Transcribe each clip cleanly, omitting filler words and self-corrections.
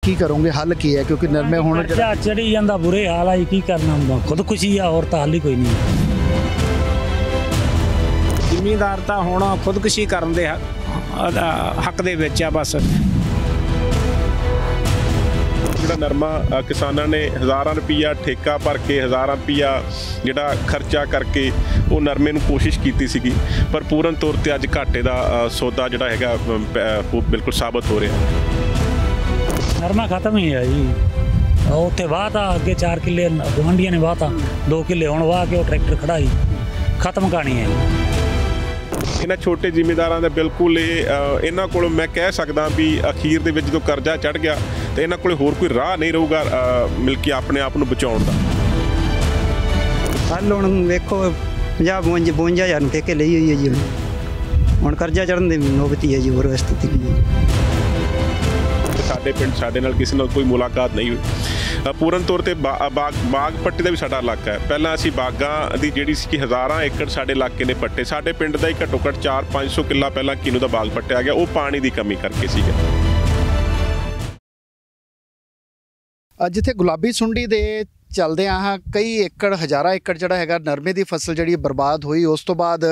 की करोगे, हल की है? क्योंकि नरमे हुण चढ़ी जाता, बुरे हाल आई, की करना हुंदा, खुदकुशी आ, और तो हल ही कोई नहीं। ਜ਼ਿਮੀਂਦਾਰ ਤਾਂ ਹੁਣ ਖੁਦਕੁਸ਼ੀ ਕਰਨ ਦੇ ਹੱਕ ਦੇ ਵਿੱਚ ਆ ਬਸ। ਜਿਹੜਾ ਨਰਮਾ ਕਿਸਾਨਾਂ ਨੇ ਹਜ਼ਾਰਾਂ ਰੁਪਈਆ ਠੇਕਾ ਭਰ ਕੇ, ਹਜ਼ਾਰਾਂ ਰੁਪਈਆ ਜਿਹੜਾ ਖਰਚਾ ਕਰਕੇ ਉਹ ਨਰਮੇ ਨੂੰ ਕੋਸ਼ਿਸ਼ ਕੀਤੀ ਸੀਗੀ, ਪਰ ਪੂਰਨ ਤੌਰ 'ਤੇ ਅੱਜ ਘਾਟੇ ਦਾ ਸੌਦਾ ਜਿਹੜਾ ਹੈਗਾ ਉਹ ਬਿਲਕੁਲ ਸਾਬਤ ਹੋ ਰਿਹਾ। ਨਰਮਾ ਖਤਮ ਹੀ ਹੈ ਜੀ। ਉੱਥੇ ਵਾਹ ਤਾਂ ਅੱਗੇ 4 ਕਿੱਲੇ ਗੁਆਂਢੀਆਂ ਨੇ ਵਾਹ ਤਾਂ 2 ਕਿੱਲੇ ਹੁਣ ਵਾਹ ਕੇ ਉਹ ਟਰੈਕਟਰ ਖੜਾ ਹੀ ਖਤਮ ਕਹਾਣੀ ਹੈ। ਇਹਨਾਂ ਛੋਟੇ ਜ਼ਿਮੀਂਦਾਰਾਂ ਦਾ ਬਿਲਕੁਲ ਇਹਨਾਂ ਕੋਲ ਮੈਂ ਕਹਿ ਸਕਦਾ ਵੀ ਅਖੀਰ ਦੇ ਵਿੱਚ ਜਦੋਂ ਕਰਜ਼ਾ ਚੜ੍ਹ ਗਿਆ ਤਾਂ ਇਹਨਾਂ ਕੋਲ ਹੋਰ ਕੋਈ ਰਾਹ ਨਹੀਂ ਰਹੂਗਾ ਮਿਲ ਕੇ ਆਪਣੇ ਆਪ ਨੂੰ ਬਚਾਉਣ ਦਾ। ਹੱਲ ਹੁਣ ਵੇਖੋ 50-52 ਨੂੰ ਠੇਕੇ ਲਈ ਹੋਈ ਹੈ ਜੀ। ਹੁਣ ਕਰਜ਼ਾ ਚੜ੍ਹਨ ਦੀ ਨੌਬਤ ਹੈ ਜੀ, ਹੋਰ ਸਥਿਤੀ ਕੀ ਹੈ। ਸਾਡੇ ਪਿੰਡ ਸਾਡੇ ਨਾਲ ਕਿਸੇ ਨਾਲ ਕੋਈ ਮੁਲਾਕਾਤ ਨਹੀਂ ਹੋਈ। ਪੂਰਨ ਤੌਰ 'ਤੇ ਬਾਗ ਪੱਟੀ ਦਾ ਵੀ ਸਾਡਾ ਇਲਾਕਾ ਹੈ। ਪਹਿਲਾਂ ਅਸੀਂ ਬਾਗਾਂ ਦੀ ਜਿਹੜੀ ਸੀ ਕਿ ਹਜ਼ਾਰਾਂ ਏਕੜ ਸਾਡੇ ਇਲਾਕੇ ਨੇ ਪੱਟੇ। ਸਾਡੇ ਪਿੰਡ ਦਾ ਹੀ ਘੱਟੋ ਘੱਟ 400-500 ਕਿੱਲਾ ਪਹਿਲਾਂ ਕਿਨੂੰ ਦਾ ਬਾਗ ਪੱਟਿਆ ਗਿਆ, ਉਹ ਪਾਣੀ ਦੀ ਕਮੀ ਕਰਕੇ ਸੀਗਾ। जिथे गुलाबी सुंडी दे चलदे हाँ कई एकड़ हज़ारा एकड़ जड़ा हैगा नरमे की फसल जी बर्बाद हुई। उस तो बाद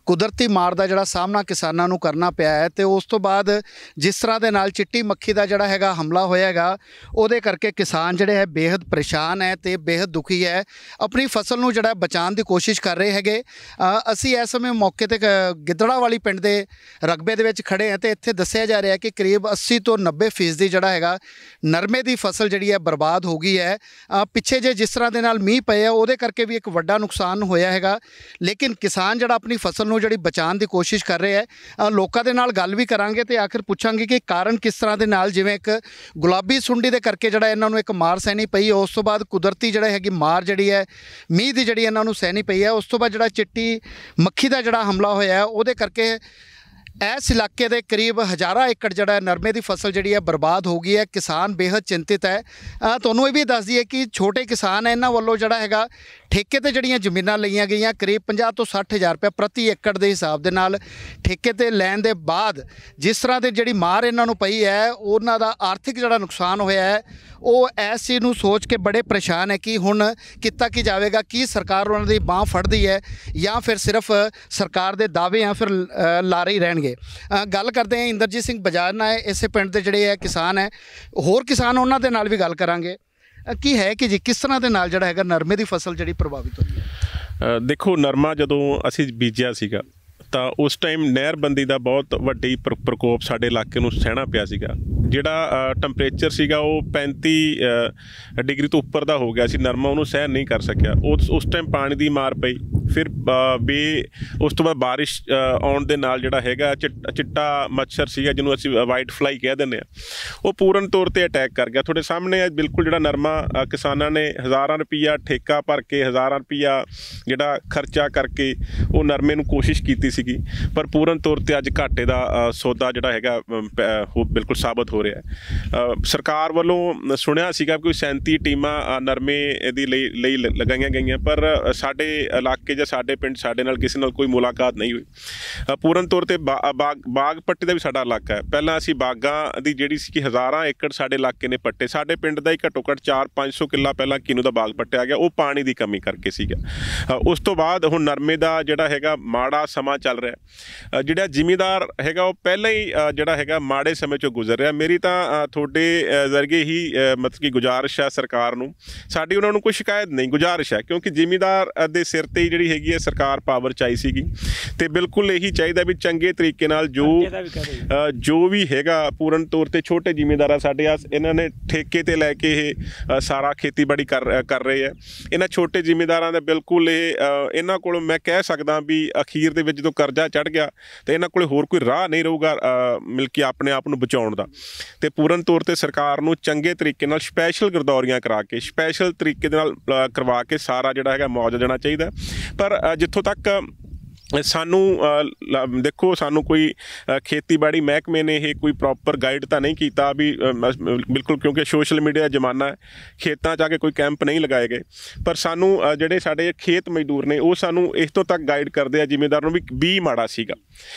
कुदरती मार का जड़ा सामना किसानों को करना पाया है। तो उस तो बाद जिस तरह के नाल चिट्टी मक्खी का जड़ा हैगा हमला होएगा, उहदे करके किसान जड़े है बेहद परेशान है तो बेहद दुखी है, अपनी फसल नूं जड़ा बचाने की कोशिश कर रहे हैगे। असी इस समय मौके ते गिद्धड़ा वाली पिंड के रकबे दे विच खड़े हैं तो इत्थे दस्सिया जा रहा है कि करीब 80 तो 90% जड़ा हैगा नरमे की फसल जी है बर्बाद हो गई है। पिछे जे जिस तरह के नाल मीह पे है उहदे करके भी एक वड्डा नुकसान होया हैगा, लेकिन किसान जड़ा अपनी फसल नूं जड़ी बचाने की कोशिश कर रहे हैं। लोकां दे नाल गल भी करांगे तो आखिर पूछांगे कि कारण किस तरह के नाल, जिवें एक गुलाबी सुंडी दे करके जड़ा इन्हां नूं एक मार सहनी पई है, उस तो बाद कुदरती जड़ा हैगी मार जड़ी है मीह दी जड़ी इन्हां नूं सहनी पई है, उस तो बाद जड़ा चिट्टी मक्खी का जड़ा हमला होया है उहदे करके इस इलाके के करीब हज़ारा एकड़ जड़ा नरमे की फसल जी है बर्बाद हो गई है। किसान बेहद चिंतित है। तुहानूं ये भी दस दईए कि छोटे किसान है, इन्हां वालों जड़ा हैगा ठेके ते जड़ियां ज़मीनां लईआं गईआं करीब 50 तो 60 हज़ार रुपया प्रति एकड़ के हिसाब के नाल ठेके ते लैण दे बाद जिस तरह की जिहड़ी मार इन्हां नूं पई है उन्हां दा आर्थिक जड़ा नुकसान होया है, वो इस चीज़ नूं सोच के बड़े परेशान है कि हुण किता की जाएगा, की सरकार उन्हां दी बांह फड़दी है या फिर सिर्फ सरकार के दावे या फिर लारे ही रहणगे। गल करते हैं इंद्रजीत सिंह बजाज नाल, इस पिंड के जिहड़े किसान है, होर किसान उन्हां दे नाल भी गल करांगे की है कि जी किस तरह के नाल जिहड़ा हैगा नरमे की फसल जिहड़ी प्रभावित हुई है। देखो नरमा जदों असीं बीजिया सीगा ਤਾਂ उस टाइम नहरबंदी का बहुत ਵੱਡੀ प्रकोप साडे इलाके ਨੂੰ सहना ਪਿਆ ਸੀਗਾ। ਜਿਹੜਾ ਟੈਂਪਰੇਚਰ ਸੀਗਾ ਉਹ 35 डिग्री तो ਉੱਪਰ ਦਾ ਹੋ ਗਿਆ ਸੀ। ਨਰਮਾ ਉਹਨੂੰ ਸਹਿਣ ਨਹੀਂ ਕਰ ਸਕਿਆ। ਉਸ ਟਾਈਮ ਪਾਣੀ ਦੀ ਮਾਰ ਪਈ, ਫਿਰ ਉਸ ਤੋਂ ਬਾਅਦ ਬਾਰਿਸ਼ ਆਉਣ ਦੇ ਨਾਲ ਜਿਹੜਾ ਹੈਗਾ ਚਿੱਟਾ ਮੱਛਰ ਸੀਗਾ ਜਿਹਨੂੰ ਅਸੀਂ ਵਾਈਟ ਫਲਾਈ ਕਹਿ ਦਿੰਦੇ ਹਾਂ, ਉਹ ਪੂਰਨ ਤੌਰ 'ਤੇ ਅਟੈਕ ਕਰ ਗਿਆ। ਤੁਹਾਡੇ ਸਾਹਮਣੇ ਬਿਲਕੁਲ ਜਿਹੜਾ ਨਰਮਾ ਕਿਸਾਨਾਂ ਨੇ ਹਜ਼ਾਰਾਂ ਰੁਪਈਆ ਠੇਕਾ ਭਰ ਕੇ, ਹਜ਼ਾਰਾਂ ਰੁਪਈਆ ਜਿਹੜਾ ਖਰਚਾ ਕਰਕੇ ਉਹ ਨਰਮੇ ਨੂੰ ਕੋਸ਼ਿਸ਼ ਕੀਤੀ ਸੀਗੀ, पर पूर्ण तौर पर अज घाटे का सौदा जोड़ा है वो बिल्कुल साबित हो रहा है। सरकार वालों सुनिया सीगा कोई 37 टीमां नरमे दी लई लगाईआं गईआं, पर साडे इलाके जां साडे पिंड साडे नाल किसी नाल कोई मुलाकात नहीं हुई। पूर्ण तौर पर बाग पट्टी का भी साडा इलाका है। पहलां असीं बागां दी जिहड़ी सी कि हज़ारां एकड़ साडे इलाके ने पट्टे। साडे पिंड दा ही घट्टो घੱਟ 400-500 किला पहलां किनू दा बाग पट्टिया गया, वो पानी की कमी करके सीगा। उस तो बाद हुण नरमे दा जिहड़ा हैगा माड़ा समा चल रहा है। जिहड़ा जिमीदार हैगा वो पहले ही जिहड़ा हैगा माड़े समय चों गुजर रहा। मेरी तां तुहाडे जरिए ही मतलब कि गुजारिश है सरकार नूं, साडी उन्हां नूं कोई शिकायत नहीं, गुजारिश है, क्योंकि जिमीदार दे सिर ते ही जिहड़ी हैगी है सरकार पावर च आई सीगी ते बिल्कुल यही चाहिदा भी चंगे तरीके नाल जो भी हैगा पूर्ण तौर ते छोटे जिमीदार साडे इन्हां ने ठेके ते लैके सारा खेतीबाड़ी कर रहे हैं। इन्हां छोटे जिमीदारां दा बिल्कुल इन्हां कोलों मैं कह सकदा भी अखीर दे विच जदों करजा चढ़ गया तो इन्हां कोले होर कोई राह नहीं रहूगा मिल के अपने आप नूं बचाउण दा। ते पूर्ण तौर ते सरकार नूं चंगे तरीके नाल स्पैशल गिरदौरियां करा के स्पैशल तरीके दे नाल करवा के सारा जिहड़ा हैगा मुआवजा देना चाहिए। पर जिੱਥੋਂ तक ਸਾਨੂੰ ਦੇਖੋ ਸਾਨੂੰ ਕੋਈ ਖੇਤੀਬਾੜੀ ਮਹਿਕਮੇ ਨੇ ਇਹ ਕੋਈ ਪ੍ਰੋਪਰ ਗਾਈਡ ਤਾਂ ਨਹੀਂ ਕੀਤਾ ਵੀ ਬਿਲਕੁਲ, ਕਿਉਂਕਿ ਸੋਸ਼ਲ ਮੀਡੀਆ ਦਾ ਜ਼ਮਾਨਾ ਹੈ, ਖੇਤਾਂ 'ਚ ਆ ਕੇ ਕੋਈ ਕੈਂਪ ਨਹੀਂ ਲਗਾਏ ਗਏ। ਪਰ ਸਾਨੂੰ ਜਿਹੜੇ ਸਾਡੇ ਖੇਤ ਮਜ਼ਦੂਰ ਨੇ ਉਹ ਸਾਨੂੰ ਇਸ ਤੋਂ ਤੱਕ ਗਾਈਡ ਕਰਦੇ ਆ ਜ਼ਿਮੀਂਦਾਰ ਨੂੰ ਵੀ ਬੀਜ ਮਾੜਾ ਸੀਗਾ,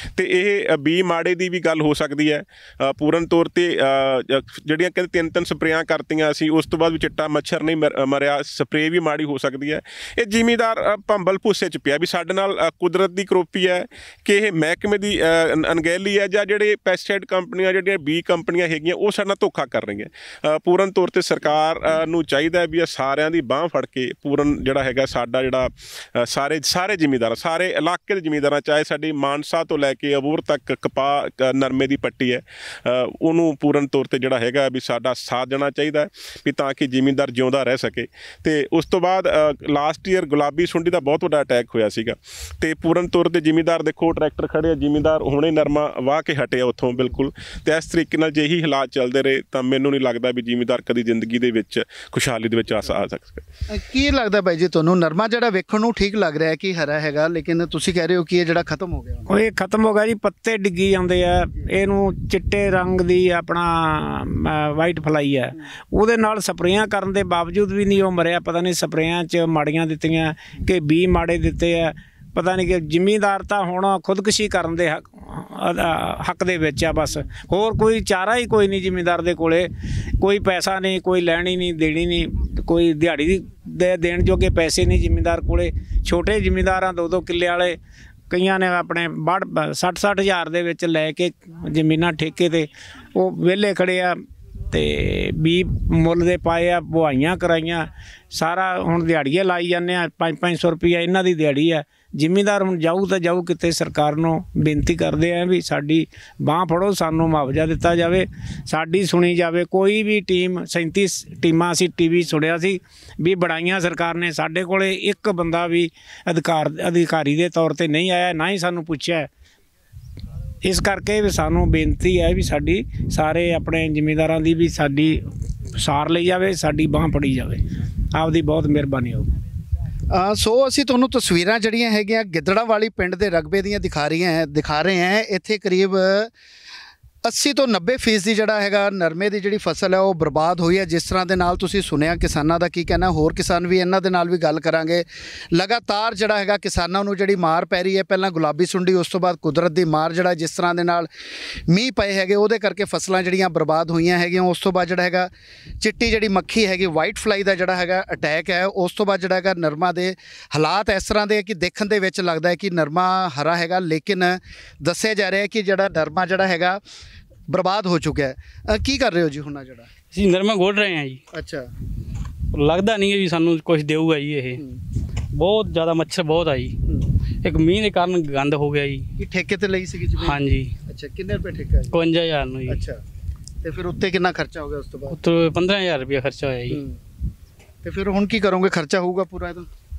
ਅਤੇ ਇਹ ਬੀਜ ਮਾੜੇ ਦੀ ਵੀ ਗੱਲ ਹੋ ਸਕਦੀ ਹੈ। ਪੂਰਨ ਤੌਰ 'ਤੇ ਜਿਹੜੀਆਂ ਕਹਿੰਦੇ 3 ਸਪਰੇਆਂ ਕਰਤੀਆਂ ਅਸੀਂ, ਉਸ ਤੋਂ ਬਾਅਦ ਵੀ ਚਿੱਟਾ ਮੱਛਰ ਨਹੀਂ ਮਰਿਆ, ਸਪਰੇਅ ਵੀ ਮਾੜੀ ਹੋ ਸਕਦੀ ਹੈ। ਇਹ ਜ਼ਿਮੀਂਦਾਰ ਭੰਬਲ ਭੁੱਸੇ 'ਚ ਪਿਆ ਵੀ ਸਾਡੇ ਨਾਲ ਕੁਦਰਤ ਦੀ ਕਰੋਪੀ ਹੈ ਕਿ ਇਹ ਮਹਿਕਮੇ ਦੀ ਅਣਗਹਿਲੀ ਹੈ, ਜਾਂ ਜਿਹੜੇ ਪੈਸਟੀਸਾਈਡ ਕੰਪਨੀਆਂ, ਜਿਹੜੀਆਂ ਬੀ ਕੰਪਨੀਆਂ ਹੈਗੀਆਂ ਉਹ ਸਾਡੇ ਨਾਲ ਧੋਖਾ ਕਰ ਰਹੀਆਂ। ਪੂਰਨ ਤੌਰ 'ਤੇ ਸਰਕਾਰ ਨੂੰ ਚਾਹੀਦਾ ਵੀ ਇਹ ਸਾਰਿਆਂ ਦੀ ਬਾਂਹ ਫੜ ਕੇ ਪੂਰਨ ਜਿਹੜਾ ਹੈਗਾ ਸਾਡਾ ਜਿਹੜਾ ਸਾਰੇ ਜ਼ਿਮੀਂਦਾਰ, ਸਾਰੇ ਇਲਾਕੇ ਦੇ ਜ਼ਿਮੀਂਦਾਰਾਂ, ਚਾਹੇ ਸਾਡੀ ਮਾਨਸਾ ਤੋਂ ਲੈ ਕੇ ਅਬੋਹਰ ਤੱਕ ਕਪਾਹ ਨਰਮੇ ਦੀ ਪੱਟੀ ਹੈ, ਉਹਨੂੰ ਪੂਰਨ ਤੌਰ 'ਤੇ ਜਿਹੜਾ ਹੈਗਾ ਵੀ ਸਾਡਾ ਸਾਥ ਦੇਣਾ ਚਾਹੀਦਾ ਵੀ ਤਾਂ ਕਿ ਜ਼ਿਮੀਂਦਾਰ ਜਿਉਂਦਾ ਰਹਿ ਸਕੇ। ਅਤੇ ਉਸ ਤੋਂ ਬਾਅਦ ਲਾਸਟ ਈਅਰ ਗੁਲਾਬੀ ਸੁੰਡੀ ਦਾ ਬਹੁਤ ਵੱਡਾ ਅਟੈਕ ਹੋਇਆ ਸੀਗਾ, ਅਤੇ ਪੂਰਨ ਤੌਰ 'ਤੇ ਜ਼ਿਮੀਂਦਾਰ ਦੇਖੋ ਟਰੈਕਟਰ ਖੜੇ ਆ, ਜ਼ਿਮੀਂਦਾਰ ਹੁਣੇ ਨਰਮਾ ਵਾਹ ਕੇ ਹਟਿਆ ਉੱਥੋਂ ਬਿਲਕੁਲ। ਅਤੇ ਇਸ ਤਰੀਕੇ ਨਾਲ ਜੇ ਇਹੀ ਹਾਲਾਤ ਚੱਲਦੇ ਰਹੇ ਤਾਂ ਮੈਨੂੰ ਨਹੀਂ ਲੱਗਦਾ ਵੀ ਜ਼ਿਮੀਂਦਾਰ ਕਦੀ ਜ਼ਿੰਦਗੀ ਦੇ ਵਿੱਚ ਖੁਸ਼ਹਾਲੀ ਦੇ ਵਿੱਚ ਆ ਸਕਦਾ। ਕੀ ਲੱਗਦਾ ਬਾਈ ਜੀ ਤੁਹਾਨੂੰ, ਨਰਮਾ ਜਿਹੜਾ ਵੇਖਣ ਨੂੰ ਠੀਕ ਲੱਗ ਰਿਹਾ ਕਿ ਹਰਾ ਹੈਗਾ, ਲੇਕਿਨ ਤੁਸੀਂ ਕਹਿ ਰਹੇ ਹੋ ਕਿ ਇਹ ਜਿਹੜਾ ਖਤਮ ਹੋ ਗਿਆ? ਉਹ ਇਹ ਖਤਮ ਹੋ ਗਿਆ ਜੀ, ਪੱਤੇ ਡਿੱਗੀ ਜਾਂਦੇ ਆ, ਇਹਨੂੰ ਚਿੱਟੇ ਰੰਗ ਦੀ ਆਪਣਾ ਵਾਈਟ ਫਲਾਈ ਹੈ, ਉਹਦੇ ਨਾਲ ਸਪਰੇਆਂ ਕਰਨ ਦੇ ਬਾਵਜੂਦ ਵੀ ਨਹੀਂ ਉਹ ਮਰਿਆ। ਪਤਾ ਨਹੀਂ ਸਪਰੇਆਂ 'ਚ ਮਾੜੀਆਂ ਦਿੱਤੀਆਂ ਕਿ ਬੀਜ ਮਾੜੇ ਦਿੱਤੇ ਆ, ਪਤਾ ਨਹੀਂ ਕਿ ਜ਼ਿਮੀਂਦਾਰ ਤਾਂ ਹੁਣ ਖੁਦਕੁਸ਼ੀ ਕਰਨ ਦੇ ਹੱਕ ਦੇ ਵਿੱਚ ਆ ਬਸ, ਹੋਰ ਕੋਈ ਚਾਰਾ ਹੀ ਕੋਈ ਨਹੀਂ ਜ਼ਿਮੀਂਦਾਰ ਦੇ ਕੋਲੇ। ਕੋਈ ਪੈਸਾ ਨਹੀਂ, ਕੋਈ ਲੈਣੀ ਨਹੀਂ ਦੇਣੀ ਨਹੀਂ, ਕੋਈ ਦਿਹਾੜੀ ਦੇ ਦੇਣ ਜੋਗੇ ਪੈਸੇ ਨਹੀਂ ਜ਼ਿਮੀਂਦਾਰ ਕੋਲੇ। ਛੋਟੇ ਜ਼ਿਮੀਂਦਾਰਾਂ 2-2 ਕਿੱਲੇ ਵਾਲੇ ਕਈਆਂ ਨੇ ਆਪਣੇ 60-60 ਹਜ਼ਾਰ ਦੇ ਵਿੱਚ ਲੈ ਕੇ ਜ਼ਮੀਨਾਂ ਠੇਕੇ 'ਤੇ ਉਹ ਵਿਹਲੇ ਖੜੇ ਆ, ਅਤੇ ਬੀਜ ਮੁੱਲ ਦੇ ਪਾਏ ਆ, ਬੁਹਾਈਆਂ ਕਰਾਈਆਂ, ਸਾਰਾ ਹੁਣ ਦਿਹਾੜੀਆਂ ਲਾਈ ਜਾਂਦੇ ਆ, 500-500 ਰੁਪਈਆ ਇਹਨਾਂ ਦੀ ਦਿਹਾੜੀ ਹੈ। ਜ਼ਿਮੀਂਦਾਰ ਹੁਣ ਜਾਊ ਤਾਂ ਜਾਊ ਕਿਤੇ, ਸਰਕਾਰ ਨੂੰ ਬੇਨਤੀ ਕਰਦੇ ਆ ਵੀ ਸਾਡੀ ਬਾਂਹ ਫੜੋ, ਸਾਨੂੰ ਮੁਆਵਜ਼ਾ ਦਿੱਤਾ ਜਾਵੇ, ਸਾਡੀ ਸੁਣੀ ਜਾਵੇ। ਕੋਈ ਵੀ ਟੀਮ 37 ਟੀਮਾਂ ਅਸੀਂ TV ਸੁਣਿਆ ਸੀ ਵੀ ਬਣਾਈਆਂ ਸਰਕਾਰ ਨੇ, ਸਾਡੇ ਕੋਲ ਇੱਕ ਬੰਦਾ ਵੀ ਅਧਿਕਾਰੀ ਦੇ ਤੌਰ 'ਤੇ ਨਹੀਂ ਆਇਆ, ਨਾ ਹੀ ਸਾਨੂੰ ਪੁੱਛਿਆ। ਇਸ ਕਰਕੇ ਵੀ ਸਾਨੂੰ ਬੇਨਤੀ ਹੈ ਵੀ ਸਾਡੀ ਸਾਰੇ ਆਪਣੇ ਜ਼ਿਮੀਂਦਾਰਾਂ ਦੀ ਵੀ ਸਾਡੀ ਸਾਰ ਲਈ ਜਾਵੇ, ਸਾਡੀ ਬਾਂਹ ਫੜੀ ਜਾਵੇ। ਆਪਦੀ ਬਹੁਤ ਮਿਹਰਬਾਨੀ ਹੋਊ। ਸੋ ਅਸੀਂ ਤੁਹਾਨੂੰ ਤਸਵੀਰਾਂ ਜਿਹੜੀਆਂ ਹੈਗੀਆਂ ਗਿੱਦੜਾਵਾਲੀ ਪਿੰਡ ਦੇ ਰਕਬੇ ਦੀਆਂ ਦਿਖਾ ਰਹੇ ਹਾਂ। ਇੱਥੇ ਕਰੀਬ 80 ਤੋਂ 90% ਜਿਹੜਾ ਹੈਗਾ ਨਰਮੇ ਦੀ ਜਿਹੜੀ ਫਸਲ ਹੈ ਉਹ ਬਰਬਾਦ ਹੋਈ ਹੈ। ਜਿਸ ਤਰ੍ਹਾਂ ਦੇ ਨਾਲ ਤੁਸੀਂ ਸੁਣਿਆ ਕਿਸਾਨਾਂ ਦਾ ਕੀ ਕਹਿਣਾ, ਹੋਰ ਕਿਸਾਨ ਵੀ ਇਹਨਾਂ ਦੇ ਨਾਲ ਵੀ ਗੱਲ ਕਰਾਂਗੇ। ਲਗਾਤਾਰ ਜਿਹੜਾ ਹੈਗਾ ਕਿਸਾਨਾਂ ਨੂੰ ਜਿਹੜੀ ਮਾਰ ਪੈ ਰਹੀ ਹੈ, ਪਹਿਲਾਂ ਗੁਲਾਬੀ ਸੁੰਡੀ, ਉਸ ਤੋਂ ਬਾਅਦ ਕੁਦਰਤ ਦੀ ਮਾਰ, ਜਿਹੜਾ ਜਿਸ ਤਰ੍ਹਾਂ ਦੇ ਨਾਲ ਮੀਂਹ ਪਏ ਹੈਗੇ ਉਹਦੇ ਕਰਕੇ ਫਸਲਾਂ ਜਿਹੜੀਆਂ ਬਰਬਾਦ ਹੋਈਆਂ ਹੈਗੀਆਂ। ਉਸ ਤੋਂ ਬਾਅਦ ਜਿਹੜਾ ਹੈਗਾ ਚਿੱਟੀ ਜਿਹੜੀ ਮੱਖੀ ਹੈਗੀ, ਵਾਈਟ ਫਲਾਈ ਦਾ ਜਿਹੜਾ ਹੈਗਾ ਅਟੈਕ ਹੈ। ਉਸ ਤੋਂ ਬਾਅਦ ਜਿਹੜਾ ਹੈਗਾ ਨਰਮਾ ਦੇ ਹਾਲਾਤ ਇਸ ਤਰ੍ਹਾਂ ਦੇ ਕਿ ਦੇਖਣ ਦੇ ਵਿੱਚ ਲੱਗਦਾ ਹੈ ਕਿ ਨਰਮਾ ਹਰਾ ਹੈਗਾ, ਲੇਕਿਨ ਦੱਸਿਆ ਜਾ ਰਿਹਾ ਕਿ ਜਿਹੜਾ ਨਰਮਾ ਜਿਹੜਾ ਹੈਗਾ ਬਰਬਾਦ ਹੋ ਚੁੱਕਿਆ ਹੈ। ਕੀ ਕਰ ਰਹੇ ਹੋ ਜੀ ਹੁਣ? ਜਿਹੜਾ ਅਸੀਂ ਨਰਮਾ ਗੋੜ ਰਹੇ ਹਾਂ ਜੀ। ਅੱਛਾ, ਲੱਗਦਾ ਨਹੀਂ ਵੀ ਸਾਨੂੰ ਕੁਝ ਦੇਊਗਾ ਜੀ। ਇਹ ਬਹੁਤ ਜ਼ਿਆਦਾ ਮੱਛਰ ਬਹੁਤ ਆ ਜੀ, ਇੱਕ ਮੀਂਹ ਦੇ ਕਾਰਨ ਗੰਦ ਹੋ ਗਿਆ ਜੀ। ਇਹ ਠੇਕੇ ਤੇ ਲਈ ਸੀਗੀ ਜ਼ਮੀਨ? ਹਾਂਜੀ। ਅੱਛਾ, ਕਿੰਨੇ ਰੁਪਏ ਠੇਕਾ ਜੀ? 52,000 ਨੂੰ ਜੀ। ਅੱਛਾ, ਤੇ ਫਿਰ ਉੱਤੇ ਕਿੰਨਾ ਖਰਚਾ ਹੋ ਗਿਆ ਉਸ ਤੋਂ ਬਾਅਦ? ਉੱਤੇ 15,000 ਰੁਪਇਆ ਖਰਚਾ ਹੋਇਆ ਜੀ। ਤੇ ਫਿਰ ਹੁਣ ਕੀ ਕਰੋਗੇ? ਖਰਚਾ ਹੋਊਗਾ ਪੂਰਾ ਇਹਦਾ?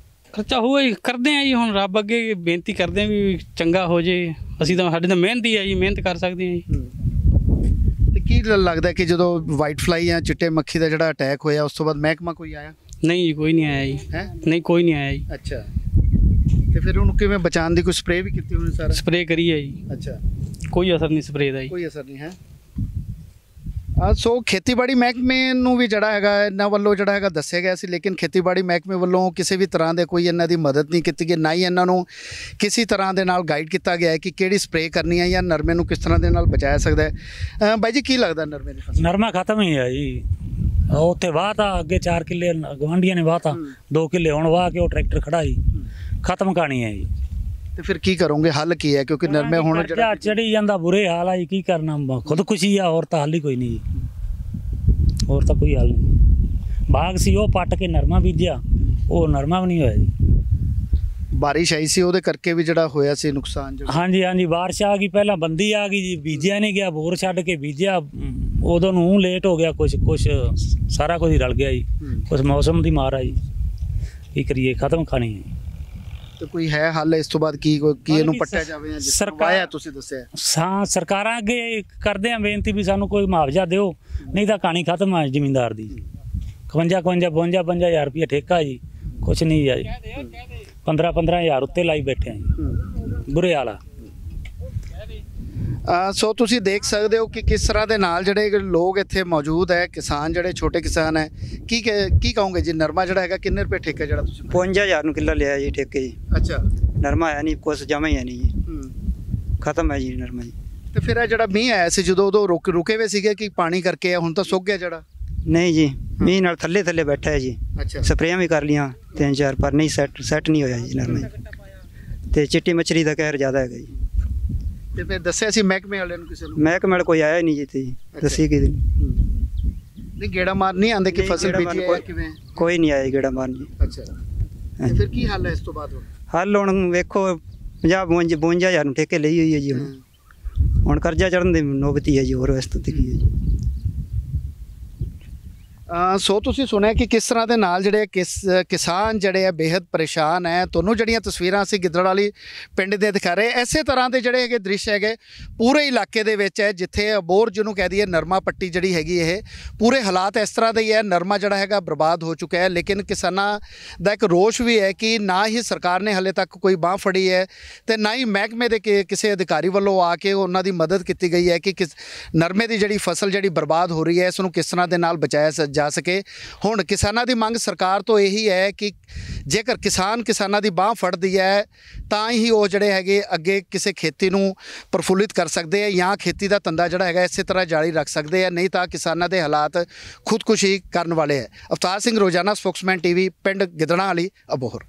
ਖਰਚਾ ਹੋਊਗਾ ਜੀ, ਕਰਦੇ ਆ ਜੀ। ਹੁਣ ਰੱਬ ਅੱਗੇ ਬੇਨਤੀ ਕਰਦੇ ਆ ਵੀ ਚੰਗਾ ਹੋ ਜੇ। ਅਸੀਂ ਤਾਂ ਸਾਡੇ ਤਾਂ ਮਿਹਨਤ ਹੀ ਆ ਜੀ, ਮਿਹਨਤ ਕਰ ਸਕਦੇ ਹਾਂ ਜੀ। ਤੇ ਕੀ ਲੱਗਦਾ ਕਿ ਜਦੋਂ ਵਾਈਟ ਫਲਾਈ ਜਾਂ ਚਿੱਟੇ ਮੱਖੀ ਦਾ ਜਿਹੜਾ ਅਟੈਕ ਹੋਇਆ ਉਸ ਤੋਂ ਬਾਅਦ ਮਹਿਕਮਾ ਕੋਈ ਆਇਆ? ਨਹੀਂ ਜੀ, ਕੋਈ ਨਹੀਂ ਆਇਆ ਜੀ। ਹੈ? ਨਹੀਂ, ਕੋਈ ਨਹੀਂ ਆਇਆ ਜੀ। ਅੱਛਾ, ਤੇ ਫਿਰ ਉਹਨੂੰ ਕਿਵੇਂ ਬਚਾਉਣ ਦੀ ਕੋਈ ਸਪਰੇਅ ਵੀ ਕੀਤੀ ਹੋਣੀ? ਸਾਰਾ ਸਪਰੇਅ ਕਰੀ ਹੈ ਜੀ। ਅੱਛਾ, ਕੋਈ ਅਸਰ ਨਹੀਂ ਸਪਰੇਅ ਦਾ ਜੀ। ਕੋਈ ਅਸਰ ਨਹੀਂ ਹੈ। ਸੋ ਖੇਤੀਬਾੜੀ ਮਹਿਕਮੇ ਨੂੰ ਵੀ ਜਿਹੜਾ ਹੈਗਾ ਇਹਨਾਂ ਵੱਲੋਂ ਜਿਹੜਾ ਹੈਗਾ ਦੱਸਿਆ ਗਿਆ ਸੀ, ਲੇਕਿਨ ਖੇਤੀਬਾੜੀ ਮਹਿਕਮੇ ਵੱਲੋਂ ਕਿਸੇ ਵੀ ਤਰ੍ਹਾਂ ਦੇ ਕੋਈ ਇਹਨਾਂ ਦੀ ਮਦਦ ਨਹੀਂ ਕੀਤੀ ਗਈ, ਨਾ ਹੀ ਇਹਨਾਂ ਨੂੰ ਕਿਸੇ ਤਰ੍ਹਾਂ ਦੇ ਨਾਲ ਗਾਈਡ ਕੀਤਾ ਗਿਆ ਹੈ ਕਿ ਕਿਹੜੀ ਸਪਰੇਅ ਕਰਨੀ ਹੈ ਜਾਂ ਨਰਮੇ ਨੂੰ ਕਿਸ ਤਰ੍ਹਾਂ ਦੇ ਨਾਲ ਬਚਾਇਆ ਸਕਦਾ ਹੈ। ਬਾਈ ਜੀ ਕੀ ਲੱਗਦਾ ਨਰਮੇ ਦੀ ਫਸਲ? ਨਰਮਾ ਖਤਮ ਹੀ ਹੈ ਜੀ। ਉੱਥੇ ਵਾਹ ਤਾਂ ਅੱਗੇ 4 ਕਿੱਲੇ ਗਵਾਂਢੀਆਂ ਨੇ ਵਾਹ ਤਾਂ 2 ਕਿੱਲੇ ਹੁਣ ਵਾਹ ਕੇ ਉਹ ਟਰੈਕਟਰ ਖੜਾ ਜੀ, ਖਤਮ ਕਹਾਣੀ ਹੈ ਜੀ। ਤੇ ਫਿਰ ਕੀ ਕਰੋਗੇ? ਹੱਲ ਕੀ ਹੈ? ਕਿਉਂਕਿ ਨਰਮੇ ਹੁਣ ਜਿਹੜਾ ਚੜੀ ਜਾਂਦਾ, ਬੁਰੇ ਹਾਲ ਆ ਜੀ। ਕੀ ਕਰਨਾ, ਖੁਦਕੁਸ਼ੀ ਆ, ਹੋਰ ਤਾਂ ਹੱਲ ਹੀ ਕੋਈ ਨਹੀਂ ਜੀ। ਹੋਰ ਤਾਂ ਕੋਈ ਹੱਲ ਨਹੀਂ। ਬਾਗ ਸੀ ਉਹ ਪੱਟ ਕੇ ਨਰਮਾ ਬੀਜਿਆ, ਉਹ ਨਰਮਾ ਵੀ ਨਹੀਂ ਹੋਇਆ ਜੀ। ਬਾਰਿਸ਼ ਆਈ ਸੀ ਉਹਦੇ ਕਰਕੇ ਵੀ ਜਿਹੜਾ ਹੋਇਆ ਸੀ ਨੁਕਸਾਨ ਜਿਹੜਾ? ਹਾਂਜੀ ਹਾਂਜੀ, ਬਾਰਿਸ਼ ਆ ਗਈ, ਪਹਿਲਾਂ ਬੰਦੀ ਆ ਗਈ ਜੀ, ਬੀਜਿਆ ਨਹੀਂ ਗਿਆ, ਬੋਰ ਛੱਡ ਕੇ ਬੀਜਿਆ, ਉਦੋਂ ਨੂੰ ਲੇਟ ਹੋ ਗਿਆ। ਕੁਛ ਸਾਰਾ ਕੁਝ ਹੀ ਰਲ ਗਿਆ ਜੀ। ਕੁਛ ਮੌਸਮ ਦੀ ਮਾਰ ਆ ਜੀ, ਕੀ ਕਰੀਏ, ਖਤਮ ਖਾਣੀ ਹੈ। ਤੇ ਕੋਈ ਹੈ ਹੱਲ ਇਸ ਤੋਂ ਬਾਅਦ? ਕੀ ਇਹਨੂੰ ਪੱਟਿਆ ਜਾਵੇ ਜਾਂ ਜਿਸ ਤਰ੍ਹਾਂ ਵਾਇਆ ਤੁਸੀਂ ਦੱਸਿਆ? ਹਾਂ, ਸਰਕਾਰਾਂ ਅੱਗੇ ਕਰਦੇ ਆ ਬੇਨਤੀ ਵੀ ਸਾਨੂੰ ਕੋਈ ਮੁਆਵਜ਼ਾ ਦਿਓ, ਨਹੀਂ ਤਾਂ ਕਹਾਣੀ ਖਤਮ ਆ ਜ਼ਮੀਨਦਾਰ ਦੀ। 52,000 ਰੁਪਇਆ ਠੇਕਾ ਜੀ, ਕੁਛ ਨਹੀਂ ਜੀ। 15,000 ਉੱਤੇ ਲਾਈ ਬੈਠੇ ਆ ਜੀ। ਬੁਰੇ ਹਾਲ ਆ। ਸੋ ਤੁਸੀਂ ਦੇਖ ਸਕਦੇ ਹੋ ਕਿ ਕਿਸ ਤਰ੍ਹਾਂ ਦੇ ਨਾਲ ਜਿਹੜੇ ਲੋਕ ਇੱਥੇ ਮੌਜੂਦ ਹੈ, ਕਿਸਾਨ ਜਿਹੜੇ ਛੋਟੇ ਕਿਸਾਨ ਹੈ, ਕੀ ਕਹੋਗੇ ਜੀ? ਨਰਮਾ ਜਿਹੜਾ ਹੈਗਾ ਕਿੰਨੇ ਰੁਪਏ ਠੇਕਾ ਜਿਹੜਾ ਤੁਸੀਂ? 52,000 ਨੂੰ ਕਿੱਲਾ ਲਿਆ ਜੀ ਠੇਕੇ ਜੀ। ਅੱਛਾ, ਨਰਮਾ ਹੈ ਨਹੀਂ, ਕੁਛ ਜਮਾ ਹੀ ਹੈ ਨਹੀਂ ਜੀ, ਖਤਮ ਹੈ ਜੀ ਨਰਮਾ ਜੀ। ਤੇ ਫਿਰ ਇਹ ਜਿਹੜਾ ਮੀਂਹ ਆਇਆ ਸੀ ਜਦੋਂ ਉਦੋਂ ਰੁਕੇ ਹੋਏ ਸੀਗੇ ਕਿ ਪਾਣੀ ਕਰਕੇ ਆ, ਹੁਣ ਤਾਂ ਸੁੱਕ ਗਿਆ ਜਿਹੜਾ? ਨਹੀਂ ਜੀ, ਮੀਂਹ ਨਾਲ ਥੱਲੇ ਬੈਠਾ ਹੈ ਜੀ। ਅੱਛਾ, ਸਪਰੇਆਂ ਵੀ ਕਰ ਲੀਆਂ 3-4 ਪਰ ਨਹੀਂ ਸੈੱਟ ਨਹੀਂ ਹੋਇਆ ਜੀ ਨਰਮਾ ਜੀ। ਤੇ ਚਿੱਟੀ ਮੱਛਰੀ ਦਾ ਕਹਿਰ ਜ਼ਿਆਦਾ ਹੈਗਾ ਜੀ। ਤੇ ਫਿਰ ਦੱਸਿਆ ਸੀ ਮਹਿਕਮੇ ਵਾਲਿਆਂ ਨੂੰ ਕਿਸੇ ਨੂੰ? ਮਹਿਕਮੇ ਕੋਈ ਆਇਆ ਨਹੀਂ ਜੀ, ਤੇ ਦੱਸੀ ਕਿ ਨਹੀਂ ਗੇੜਾ ਮਾਰ ਨਹੀਂ ਆਂਦੇ ਕਿ ਨਹੀਂ, ਫਸਲ ਗੇੜਾ ਬੀਜੀ ਹੈ ਮਾਰਨ ਕਿਵੇਂ? ਕੋਈ ਨਹੀਂ ਆਇਆ ਗੇੜਾ ਮਾਰਨ ਜੀ। ਅੱਛਾ, ਤੇ ਫਿਰ ਕੀ ਹੱਲ ਹੈ ਇਸ ਤੋਂ ਬਾਅਦ ਹੁਣ? ਹੱਲ ਹੁਣ ਵੇਖੋ 52,000 ਨੂੰ ਠੇਕੇ ਲਈ ਹੋਈ ਹੈ ਜੀ। ਹੁਣ ਕਰਜ਼ਾ ਚੜਨ ਦੀ ਨੌਬਤੀ ਹੈ ਜੀ, ਹੋਰ ਇਸ ਤੋਂ ਕੀ ਹੈ ਜੀ। ਸੋ ਤੁਸੀਂ ਸੁਣਿਆ ਕਿ ਕਿਸ ਤਰ੍ਹਾਂ ਦੇ ਨਾਲ ਜਿਹੜੇ ਕਿਸਾਨ ਜਿਹੜੇ ਆ ਬੇहद ਪਰੇਸ਼ਾਨ ਹੈ। ਤੁਹਾਨੂੰ ਜਿਹੜੀਆਂ ਤਸਵੀਰਾਂ ਅਸੀਂ ਗਿੱਦੜ ਵਾਲੀ ਪਿੰਡ ਦੇ ਦਿਖਾ ਰਹੇ, ਇਸੇ ਤਰ੍ਹਾਂ ਦੇ ਜਿਹੜੇ ਹੈਗੇ ਦ੍ਰਿਸ਼ ਹੈਗੇ ਪੂਰੇ ਇਲਾਕੇ ਦੇ ਵਿੱਚ ਹੈ, ਜਿੱਥੇ ਅਬੋਹਰ ਜਿਹਨੂੰ ਕਹਿ ਦਈਏ ਨਰਮਾ ਪੱਟੀ ਜਿਹੜੀ ਹੈਗੀ ਇਹ ਪੂਰੇ ਹਾਲਾਤ ਇਸ ਤਰ੍ਹਾਂ ਦੇ ਹੀ ਹੈ। ਨਰਮਾ ਜਿਹੜਾ ਹੈਗਾ ਬਰਬਾਦ ਹੋ ਚੁੱਕਾ ਹੈ, ਲੇਕਿਨ ਕਿਸਾਨਾਂ ਦਾ ਇੱਕ ਰੋਸ਼ ਵੀ ਹੈ ਕਿ ਨਾ ਹੀ ਸਰਕਾਰ ਨੇ ਹਾਲੇ ਤੱਕ ਕੋਈ ਬਾਂਹ ਫੜੀ ਹੈ ਤੇ ਨਾ ਹੀ ਮਹਿਕਮੇ ਦੇ ਕਿਸੇ ਅਧਿਕਾਰੀ ਵੱਲੋਂ ਆ ਕੇ ਉਹਨਾਂ ਦੀ ਮਦਦ ਕੀਤੀ ਗਈ ਹੈ ਕਿ ਨਰਮੇ ਦੀ ਜਿਹੜੀ ਫਸਲ ਜਿਹੜੀ ਬਰਬਾਦ ਹੋ ਰਹੀ ਹੈ ਇਸ ਨੂੰ ਕਿਸ ਤਰ੍ਹਾਂ ਦੇ ਨਾਲ ਬਚਾਇਆ ਜਾ ਸਕੇ। ਹੁਣ ਕਿਸਾਨਾਂ ਦੀ ਮੰਗ ਸਰਕਾਰ ਤੋਂ ਇਹੀ ਹੈ ਕਿ ਜੇਕਰ ਕਿਸਾਨਾਂ ਦੀ ਬਾਂਹ ਫੜਦੀ ਹੈ ਤਾਂ ਹੀ ਉਹ ਜਿਹੜੇ ਹੈਗੇ ਅੱਗੇ ਕਿਸੇ ਖੇਤੀ ਨੂੰ ਪ੍ਰਫੁੱਲਿਤ ਕਰ ਸਕਦੇ ਆ ਜਾਂ ਖੇਤੀ ਦਾ ਧੰਦਾ ਜਿਹੜਾ ਹੈਗਾ ਇਸੇ ਤਰ੍ਹਾਂ ਜਾਰੀ ਰੱਖ ਸਕਦੇ ਆ, ਨਹੀਂ ਤਾਂ ਕਿਸਾਨਾਂ ਦੇ ਹਾਲਾਤ ਖੁਦਕੁਸ਼ੀ ਕਰਨ ਵਾਲੇ ਹੈ। ਅਵਤਾਰ ਸਿੰਘ, ਰੋਜ਼ਾਨਾ ਸਪੋਕਸਮੈਨ ਟੀਵੀ, ਪਿੰਡ ਗਿੱਦੜਾਂ ਵਾਲੀ, ਅਬੋਹਰ।